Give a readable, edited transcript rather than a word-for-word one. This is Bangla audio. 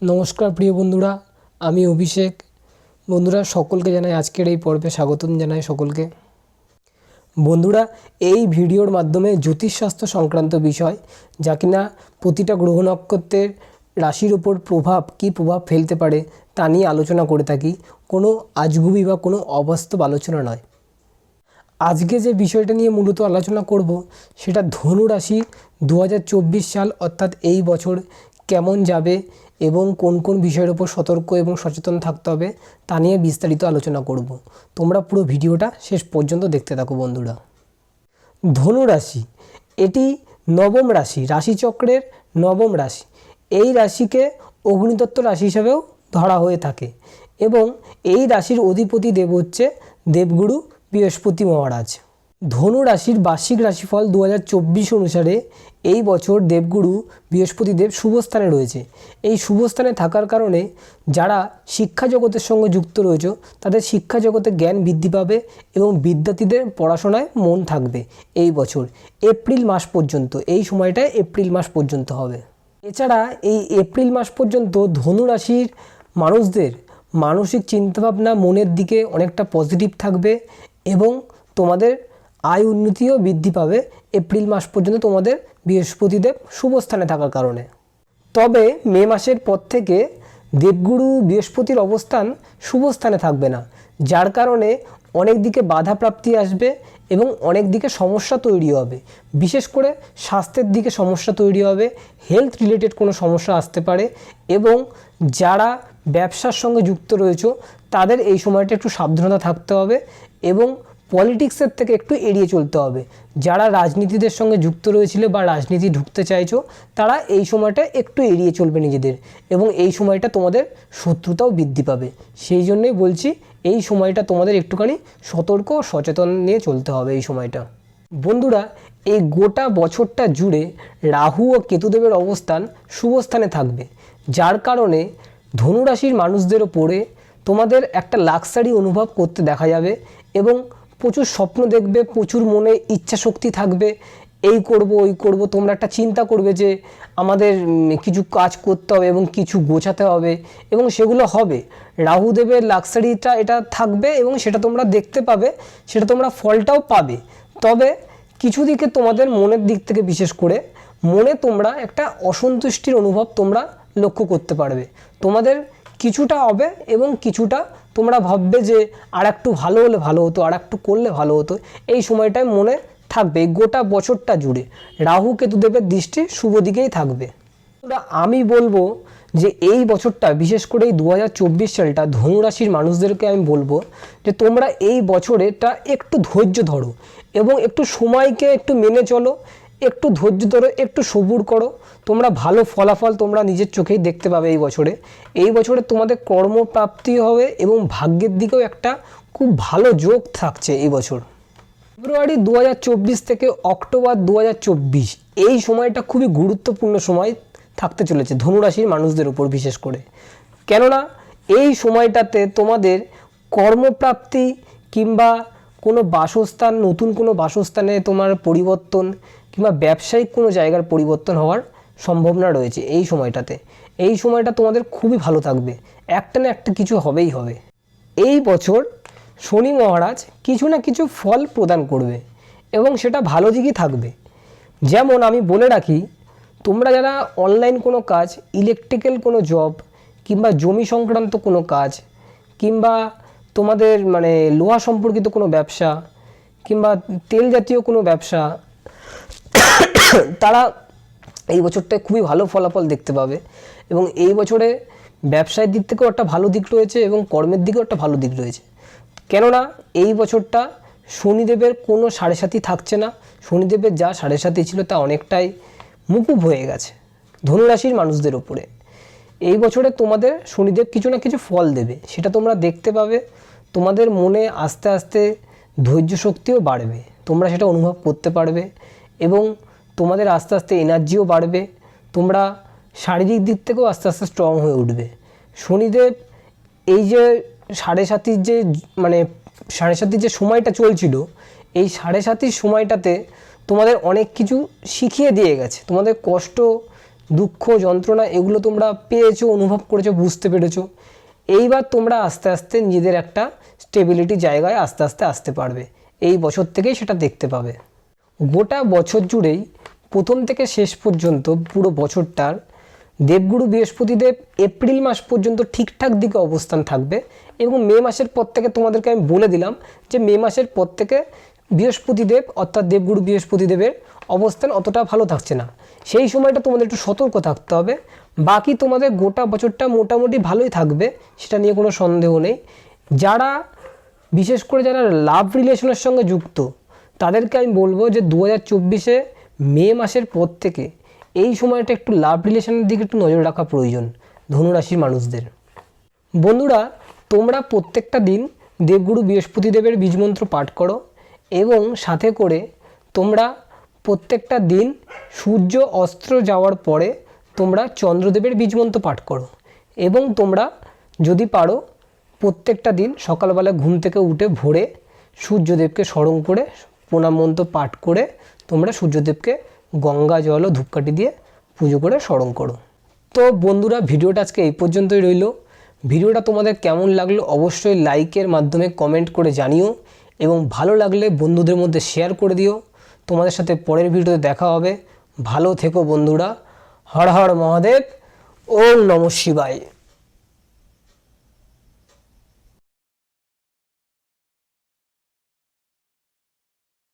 নমস্কার প্রিয় বন্ধুরা, আমি অভিষেক। বন্ধুরা সকলকে জানাই আজকের এই পর্বে স্বাগতম জানাই সকলকে। বন্ধুরা, এই ভিডিওর মাধ্যমে জ্যোতিষশাস্ত্র সংক্রান্ত বিষয় যা কিনা প্রতিটা গ্রহ নক্ষত্রের রাশির ওপর কী প্রভাব ফেলতে পারে তা নিয়ে আলোচনা করে থাকি। কোনো আজগুবি বা কোনো অবাস্তব আলোচনা নয়। আজকে যে বিষয়টা নিয়ে মূলত আলোচনা করব সেটা ধনু রাশি 2024 সাল অর্থাৎ এই বছর কেমন যাবে এবং কোন কোন বিষয়ের উপর সতর্ক এবং সচেতন থাকতে হবে তা নিয়ে বিস্তারিত আলোচনা করব। তোমরা পুরো ভিডিওটা শেষ পর্যন্ত দেখতে থাকো বন্ধুরা। ধনু রাশি এটি নবম রাশি, রাশিচক্রের নবম রাশি। এই রাশিকে অগ্নিতত্ত্ব রাশি হিসাবেও ধরা হয়ে থাকে এবং এই রাশির অধিপতি দেব হচ্ছে দেবগুরু বৃহস্পতি মহারাজ। ধনু রাশির বার্ষিক রাশিফল 2024 অনুসারে এই বছর দেবগুরু বৃহস্পতি দেব শুভস্থানে রয়েছে। এই শুভস্থানে থাকার কারণে যারা শিক্ষা জগতের সঙ্গে যুক্ত রয়েছে তাদের শিক্ষা জগতে জ্ঞান বৃদ্ধি পাবে এবং বিদ্যার্থীদের পড়াশোনায় মন থাকবে। এই বছর এপ্রিল মাস পর্যন্ত, এই সময়টায় এপ্রিল মাস পর্যন্ত হবে। এছাড়া এই এপ্রিল মাস পর্যন্ত ধনু রাশির মানুষদের মানসিক চিন্তাভাবনা মনের দিকে অনেকটা পজিটিভ থাকবে এবং তোমাদের আয় উন্নতিও বৃদ্ধি পাবে এপ্রিল মাস পর্যন্ত তোমাদের বৃহস্পতিদেব শুভস্থানে থাকার কারণে। তবে মে মাসের পর থেকে দেবগুরু বৃহস্পতির অবস্থান শুভস্থানে থাকবে না, যার কারণে অনেক দিকে বাধা প্রাপ্তি আসবে এবং অনেক দিকে সমস্যা তৈরি হবে। বিশেষ করে স্বাস্থ্যের দিকে সমস্যা তৈরি হবে, হেলথ রিলেটেড কোনো সমস্যা আসতে পারে এবং যারা ব্যবসার সঙ্গে যুক্ত রয়েছে তাদের এই সময়টা একটু সাবধানতা থাকতে হবে এবং পলিটিক্সের থেকে একটু এড়িয়ে চলতে হবে। যারা রাজনীতিদের সঙ্গে যুক্ত রয়েছিল বা রাজনীতি ঢুকতে চাইছো তারা এই সময়টা একটু এড়িয়ে চলবে নিজেদের, এবং এই সময়টা তোমাদের শত্রুতাও বৃদ্ধি পাবে। সেই জন্যই বলছি এই সময়টা তোমাদের একটুখানি সতর্ক ও সচেতন নিয়ে চলতে হবে এই সময়টা। বন্ধুরা, এই গোটা বছরটা জুড়ে রাহু ও কেতুদেবের অবস্থান শুভস্থানে থাকবে, যার কারণে ধনুরাশির মানুষদের ওপরে তোমাদের একটা লাক্সারি অনুভব করতে দেখা যাবে এবং প্রচুর স্বপ্ন দেখবে, প্রচুর মনে ইচ্ছা শক্তি থাকবে, এই করব ওই করব। তোমরা একটা চিন্তা করবে যে আমাদের কিছু কাজ করতে হবে এবং কিছু গোছাতে হবে এবং সেগুলো হবে। রাহুদেবের লাক্সারিটা এটা থাকবে এবং সেটা তোমরা দেখতে পাবে, সেটা তোমরা ফলটাও পাবে। তবে কিছু দিকে তোমাদের মনের দিক থেকে বিশেষ করে মনে তোমরা একটা অসন্তুষ্টির অনুভব তোমরা লক্ষ্য করতে পারবে। তোমাদের কিছুটা হবে এবং কিছুটা তোমরা ভাববে যে আর একটু ভালো হলে ভালো হতো, আর একটু করলে ভালো হতো। এই সময়টায় মনে থাকবে গোটা বছরটা জুড়ে রাহু কেতুদেবের দৃষ্টি শুভ দিকেই থাকবে। আমি বলবো যে এই বছরটা বিশেষ করে এই 2024 সালটা ধনুরাশির মানুষদেরকে আমি বলবো যে তোমরা এই বছরেটা একটু ধৈর্য ধরো এবং একটু সময়কে একটু মেনে চলো, একটু ধৈর্য ধরো, একটু সবুর করো। তোমরা ভালো ফলাফল তোমরা নিজের চোখেই দেখতে পাবে এই বছরে। এই বছরে তোমাদের কর্মপ্রাপ্তি হবে এবং ভাগ্যের দিকেও একটা খুব ভালো যোগ থাকছে এই বছর। ফেব্রুয়ারি 2024 থেকে অক্টোবর 2024 এই সময়টা খুবই গুরুত্বপূর্ণ সময় থাকতে চলেছে ধনুরাশির মানুষদের উপর বিশেষ করে। কেননা এই সময়টাতে তোমাদের কর্মপ্রাপ্তি কিংবা কোনো বাসস্থান, নতুন কোনো বাসস্থানে তোমার পরিবর্তন কিংবা ব্যবসায়িক কোনো জায়গার পরিবর্তন হওয়ার সম্ভাবনা রয়েছে এই সময়টাতে। এই সময়টা তোমাদের খুবই ভালো থাকবে, একটা না একটা কিছু হবেই হবে। এই বছর শনি মহারাজ কিছু না কিছু ফল প্রদান করবে এবং সেটা ভালো দিকই থাকবে। যেমন আমি বলে রাখি, তোমরা যারা অনলাইন কোনো কাজ, ইলেকট্রিক্যাল কোনো জব কিংবা জমি সংক্রান্ত কোনো কাজ কিংবা তোমাদের লোহা সম্পর্কিত কোনো ব্যবসা কিংবা তেল জাতীয় কোনো ব্যবসা, তারা এই বছরটায় খুবই ভালো ফলাফল দেখতে পাবে এবং এই বছরে ব্যবসায়ের দিক থেকেও একটা ভালো দিক রয়েছে এবং কর্মের দিকেও একটা ভালো দিক রয়েছে। কেননা এই বছরটা শনিদেবের কোনো সাড়ে সাথী থাকছে না। শনিদেবের যা সাড়ে সাথী ছিল তা অনেকটাই মুকুব হয়ে গেছে ধনুরাশির মানুষদের ওপরে। এই বছরে তোমাদের শনিদেব কিছু না কিছু ফল দেবে, সেটা তোমরা দেখতে পাবে। তোমাদের মনে আস্তে আস্তে ধৈর্য শক্তিও বাড়বে, তোমরা সেটা অনুভব করতে পারবে এবং তোমাদের আস্তে আস্তে এনার্জিও বাড়বে। তোমরা শারীরিক দিক থেকেও আস্তে আস্তে স্ট্রং হয়ে উঠবে। শনিদেব এই যে সাড়ে সাতির যে সময়টা চলছিল, এই সাড়ে সাতির সময়টাতে তোমাদের অনেক কিছু শিখিয়ে দিয়ে গেছে। তোমাদের কষ্ট দুঃখ যন্ত্রণা এগুলো তোমরা পেয়েছো, অনুভব করেছো, বুঝতে পেরেছো। এইবার তোমরা আস্তে আস্তে নিজেদের একটা স্টেবিলিটি জায়গায় আস্তে আস্তে আসতে পারবে। এই বছর থেকেই সেটা দেখতে পাবে। গোটা বছর জুড়েই প্রথম থেকে শেষ পর্যন্ত পুরো বছরটার দেবগুরু বৃহস্পতিদেব এপ্রিল মাস পর্যন্ত ঠিকঠাক দিকে অবস্থান থাকবে এবং মে মাসের পর থেকে তোমাদেরকে আমি বলে দিলাম যে মে মাসের পর থেকে বৃহস্পতিদেব অর্থাৎ দেবগুরু বৃহস্পতিদেবের অবস্থান অতটা ভালো থাকছে না। সেই সময়টা তোমাদের একটু সতর্ক থাকতে হবে। বাকি তোমাদের গোটা বছরটা মোটামুটি ভালোই থাকবে, সেটা নিয়ে কোনো সন্দেহ নেই। যারা বিশেষ করে যারা লাভ রিলেশনের সঙ্গে যুক্ত তাদেরকে আমি বলবো যে 2024 মে মাসের পর থেকে এই সময়টা একটু লাভ রিলেশনের দিকে একটু নজর রাখা প্রয়োজন ধনুরাশির মানুষদের। বন্ধুরা, তোমরা প্রত্যেকটা দিন দেবগুরু বৃহস্পতিদেবের বীজমন্ত্র পাঠ করো এবং সাথে করে তোমরা প্রত্যেকটা দিন সূর্য অস্ত যাওয়ার পরে তোমরা চন্দ্রদেবের বীজমন্ত্র পাঠ করো এবং তোমরা যদি পারো প্রত্যেকটা দিন সকালবেলা ঘুম থেকে উঠে ভোরে সূর্যদেবকে স্মরণ করে প্রণাম মন্ত্র পাঠ করে তোমরা সূর্যদেবকে গঙ্গা জল ও ধূপকাঠি দিয়ে পুজো করে স্মরণ করো। তো বন্ধুরা, ভিডিওটা আজকে এই পর্যন্তই রইল। ভিডিওটা তোমাদের কেমন লাগলো অবশ্যই লাইকের মাধ্যমে কমেন্ট করে জানিও এবং ভালো লাগলে বন্ধুদের মধ্যে শেয়ার করে দিও। তোমাদের সাথে পরের ভিডিওতে দেখা হবে। ভালো থেকো বন্ধুরা। হর হর মহাদেব। ওম নমঃ শিবায়।